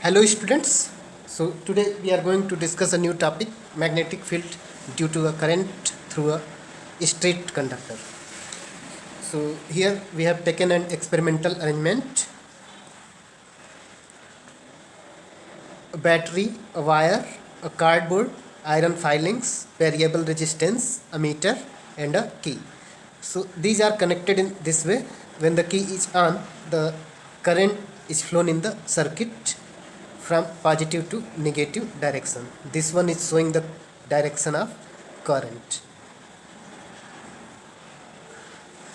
Hello students. So today we are going to discuss a new topic, magnetic field due to a current through a straight conductor. So here we have taken an experimental arrangement, a battery, a wire, a cardboard, iron filings, variable resistance, a meter and a key. So these are connected in this way. When the key is on, the current is flown in the circuit from positive to negative direction. This one is showing the direction of current.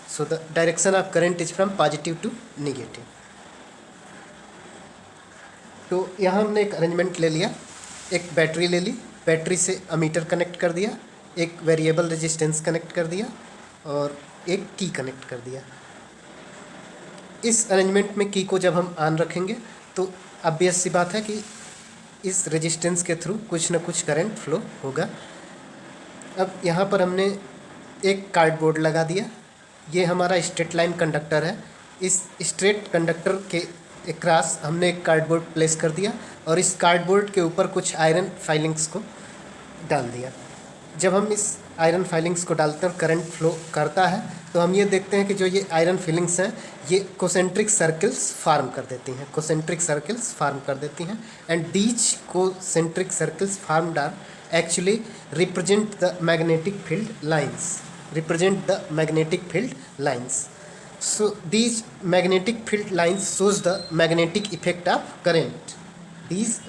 So the direction of current is from positive to negative. तो यहाँ हमने एक arrangement ले लिया, एक battery ले ली, battery से ammeter connect कर दिया, एक वेरिएबल रेजिस्टेंस कनेक्ट कर दिया और एक की कनेक्ट कर दिया. इस अरेंजमेंट में की को जब हम ऑन रखेंगे तो ऑब्वियस सी बात है कि इस रेजिस्टेंस के थ्रू कुछ न कुछ करंट फ्लो होगा. अब यहाँ पर हमने एक कार्डबोर्ड लगा दिया. ये हमारा स्ट्रेट लाइन कंडक्टर है. इस स्ट्रेट कंडक्टर के क्रॉस हमने एक कार्डबोर्ड प्लेस कर दिया और इस कार्डबोर्ड के ऊपर कुछ आयरन फाइलिंग्स को डाल दिया. जब हम इस आयरन फाइलिंग्स को डालते हैं करंट फ्लो करता है तो हम ये देखते हैं कि जो ये आयरन फिलिंग्स हैं ये कोसेंट्रिक सर्कल्स फार्म कर देती हैं, कोसेंट्रिक सर्कल्स फार्म कर देती हैं. And these concentric circles formed are actually represent the magnetic field lines, represent the magnetic field lines. So these magnetic field lines shows the magnetic effect of current. These,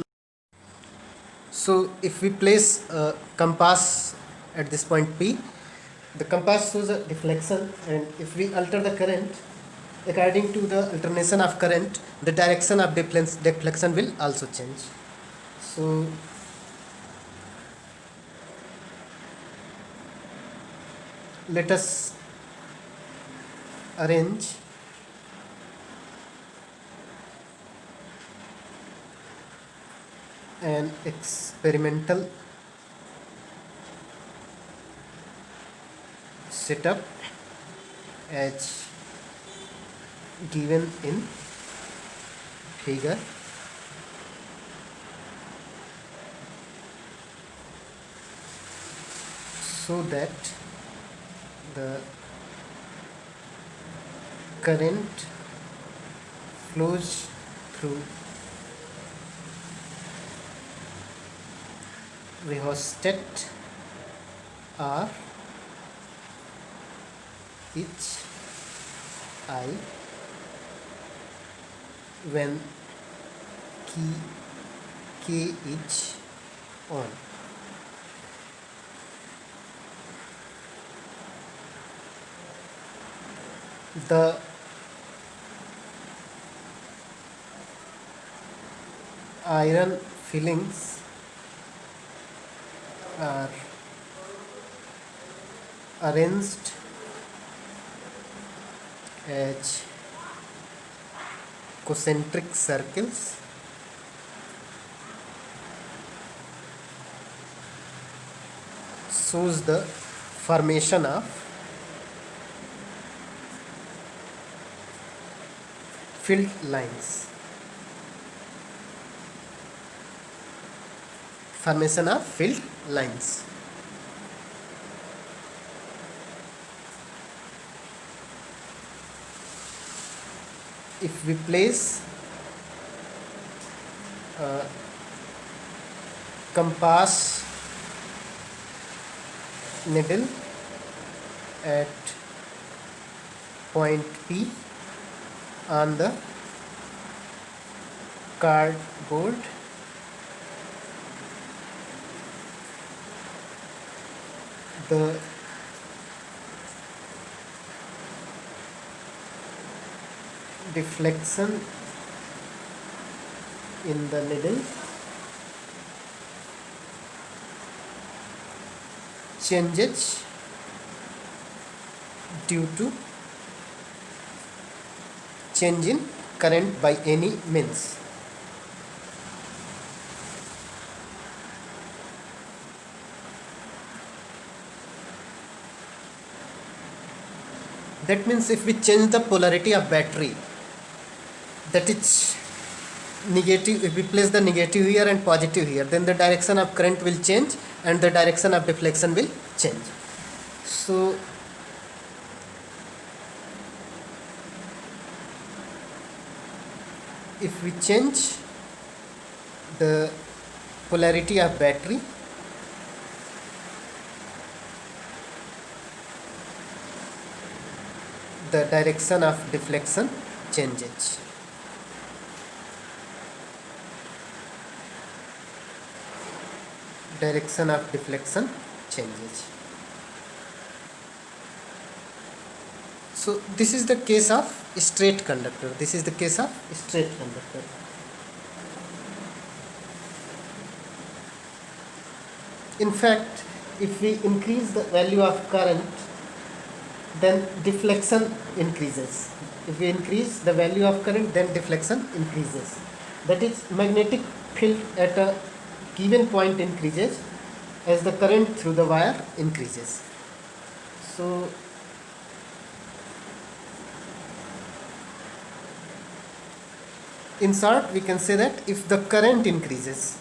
so if we place a compass at this point P, the compass shows a deflection, and if we alter the current according to the alternation of current, the direction of deflection will also change. So let us arrange an experimental setup as given in figure. So that the current flows through rheostat or each I when K is on. The iron fillings are arranged as concentric circles shows the formation of field lines, formation of field lines. If we place a compass needle at point P on the cardboard, the deflection in the needle changes due to change in current by any means. That means if we change the polarity of battery, that is negative, if we place the negative here and positive here, then the direction of current will change and the direction of deflection will change. So if we change the polarity of battery, the direction of deflection changes. Direction of deflection changes. So this is the case of straight conductor. This is the case of straight conductor. In fact, if we increase the value of current, then deflection increases. If we increase the value of current, then deflection increases. That is, magnetic field at a given point increases as the current through the wire increases. So in short, we can say that if the current increases,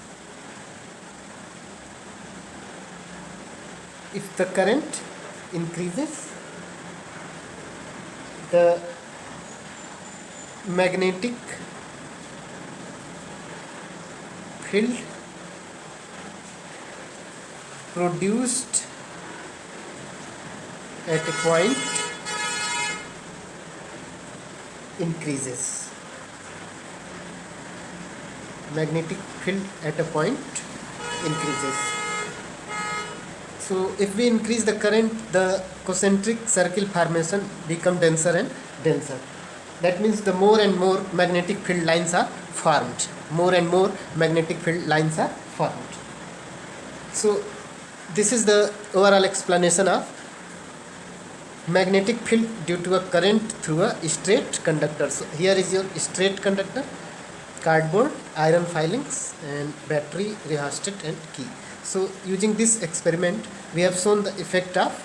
the magnetic field produced at a point increases. Magnetic field at a point increases. So if we increase the current, the concentric circle formation become denser and denser. That means the more and more magnetic field lines are formed. More and more magnetic field lines are formed. So this is the overall explanation of magnetic field due to a current through a straight conductor. So here is your straight conductor, cardboard, iron filings, and battery, rheostat, and key. So using this experiment, we have shown the effect of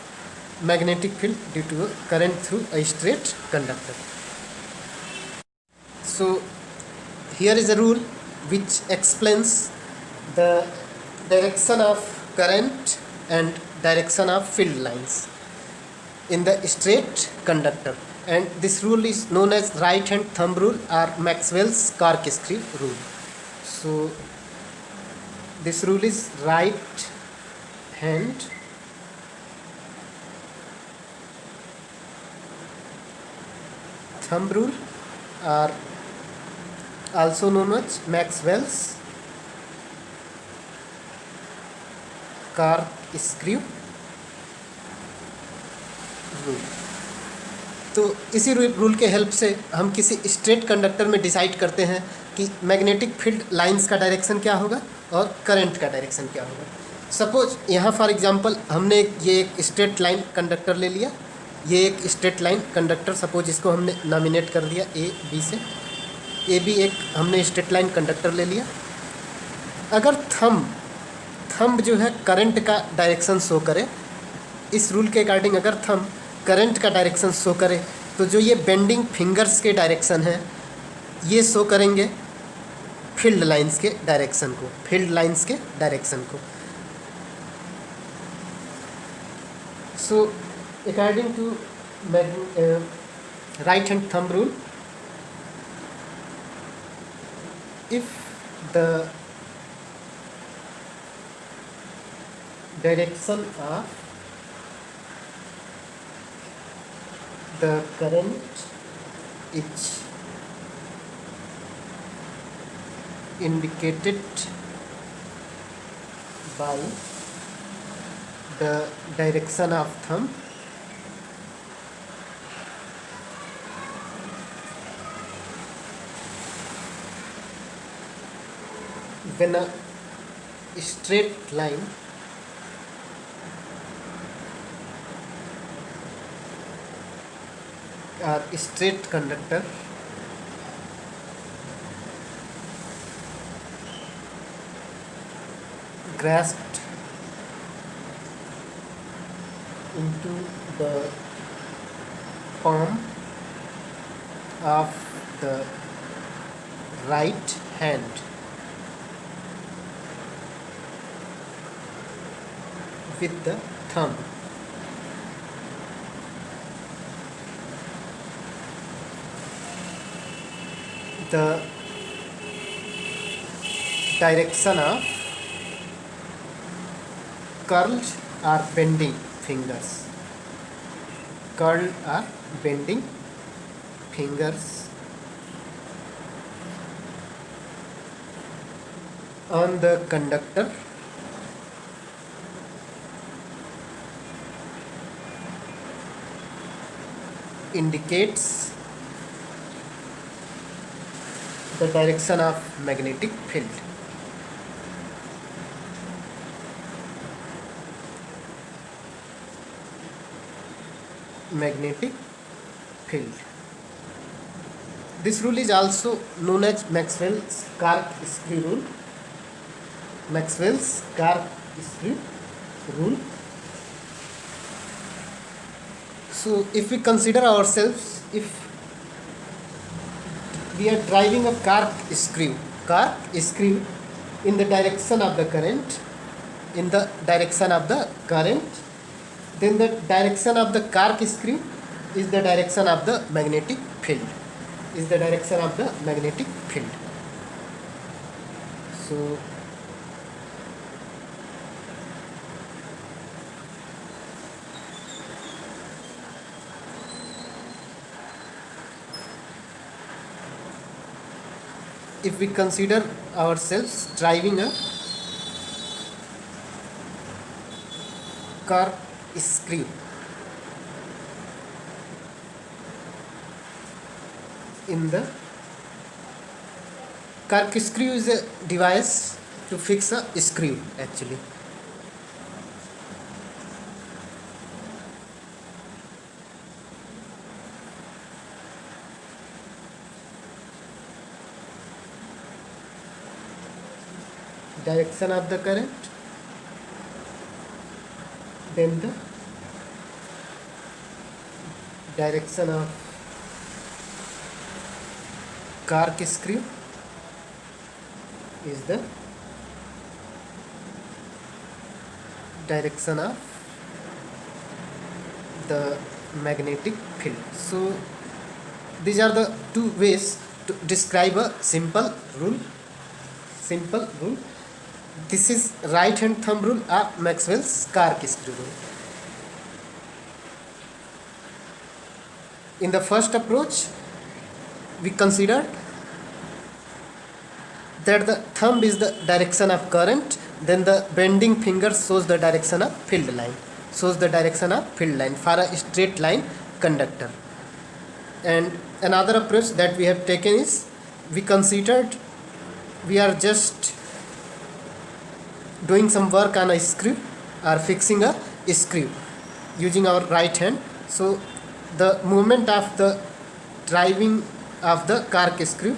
magnetic field due to a current through a straight conductor. So here is a rule which explains the direction of current and direction of field lines in the straight conductor, and this rule is known as right hand thumb rule or Maxwell's corkscrew rule. So this rule is right hand thumb rule, or also known as Maxwell's corkscrew rule. तो इसी rule के help से हम किसी straight conductor में decide करते हैं कि मैग्नेटिक फील्ड लाइंस का डायरेक्शन क्या होगा और करंट का डायरेक्शन क्या होगा. सपोज यहाँ फॉर एग्जांपल हमने ये एक स्ट्रेट लाइन कंडक्टर ले लिया. ये एक स्ट्रेट लाइन कंडक्टर, सपोज इसको हमने नॉमिनेट कर दिया ए बी से. ए बी एक हमने स्ट्रेट लाइन कंडक्टर ले लिया. अगर थंब जो है करंट का डायरेक्शन शो करे, इस रूल के अकॉर्डिंग अगर थंब करंट का डायरेक्शन शो करे, तो जो ये बेंडिंग फिंगर्स के डायरेक्शन है ये शो करेंगे फील्ड लाइंस के डायरेक्शन को. So according to right hand thumb rule, if the direction of the current is indicated by the direction of thumb, when a straight line or straight conductor grasped into the palm of the right hand with the thumb. The direction of curled or bending fingers. Curled or bending fingers on the conductor indicates the direction of magnetic field. Magnetic field. This rule is also known as Maxwell's corkscrew rule. Maxwell's corkscrew rule. So if we consider ourselves, if we are driving a corkscrew in the direction of the current, then the direction of the corkscrew is the direction of the magnetic field. So if we consider ourselves driving a corkscrew in the corkscrew is a device to fix a screw actually. Direction of the current, then the direction of corkscrew is the direction of the magnetic field. So these are the two ways to describe a simple rule. This is right hand thumb rule or Maxwell's corkscrew rule. In the first approach, we considered that the thumb is the direction of current, then the bending finger shows the direction of field line for a straight line conductor. And another approach that we have taken is we are just doing some work on a screw or fixing a screw using our right hand. So the movement of the driving of the corkscrew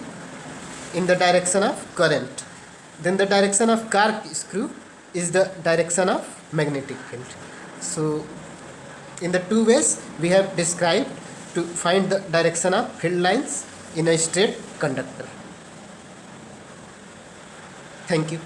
in the direction of current, then the direction of corkscrew is the direction of magnetic field. So in the two ways we have described to find the direction of field lines in a straight conductor. Thank you.